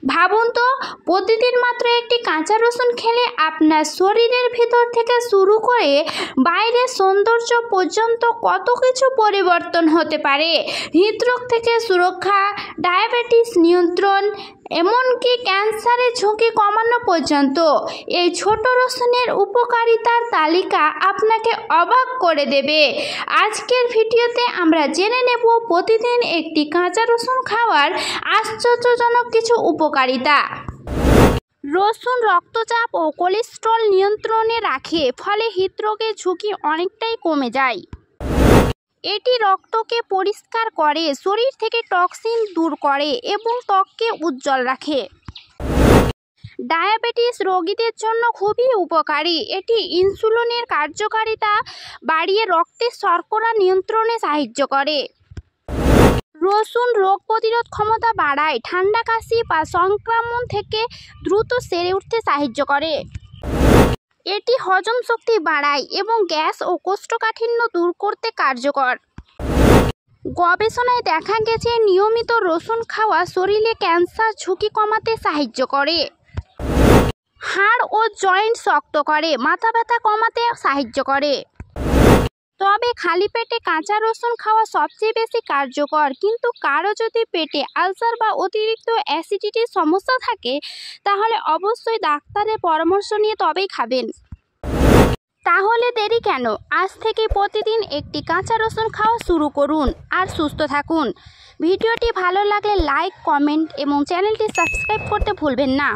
ভাবুন তো, প্রতিদিন মাত্র একটি কাঁচা রসুন খেলে আপনার শরীরের ভিতর থেকে শুরু করে বাইরের সৌন্দর্য পর্যন্ত কত কিছু পরিবর্তন হতে পারে। হৃদরোগ থেকে সুরক্ষা, ডায়াবেটিস নিয়ন্ত্রণ, এমনকি ক্যান্সারের ঝুঁকি কমানো পর্যন্ত এই ছোট রসুনের উপকারিতার তালিকা আপনাকে অবাক করে দেবে। আজকের ভিডিওতে আমরা জেনে নেব প্রতিদিন একটি কাঁচা রসুন খাওয়ার আশ্চর্যজনক কিছু উপকারিতা। রসুন রক্তচাপ ও কোলেস্টেরল নিয়ন্ত্রণে রাখে, ফলে হৃদরোগের ঝুঁকি অনেকটাই কমে যায়। এটি রক্তকে পরিষ্কার করে, শরীর থেকে টক্সিন দূর করে এবং ত্বককে উজ্জ্বল রাখে। ডায়াবেটিস রোগীদের জন্য খুবই উপকারী। এটি ইনসুলিনের কার্যকারিতা বাড়িয়ে রক্তের শর্করা নিয়ন্ত্রণে সাহায্য করে। রসুন রোগ প্রতিরোধ ক্ষমতা বাড়ায়, ঠান্ডা, কাশি বা সংক্রমণ থেকে দ্রুত সেরে উঠতে সাহায্য করে। এটি হজম শক্তি বাড়ায় এবং গ্যাস ও কোষ্ঠকাঠিন্য দূর করতে কার্যকর। গবেষণায় দেখা গেছে নিয়মিত রসুন খাওয়া শরীরে ক্যান্সার ঝুঁকি কমাতে সাহায্য করে। হাড় ও জয়েন্ট শক্ত করে, মাথা ব্যথা কমাতে সাহায্য করে। তবে খালি পেটে কাঁচা রসুন খাওয়া সবচেয়ে বেশি কার্যকর, কিন্তু কারো যদি পেটে আলসার বা অতিরিক্ত অ্যাসিডিটির সমস্যা থাকে তাহলে অবশ্যই ডাক্তারের পরামর্শ নিয়ে তবেই খাবেন। তাহলে দেরি কেন? আজ থেকে প্রতিদিন একটি কাঁচা রসুন খাওয়া শুরু করুন আর সুস্থ থাকুন। ভিডিওটি ভালো লাগলে লাইক, কমেন্ট এবং চ্যানেলটি সাবস্ক্রাইব করতে ভুলবেন না।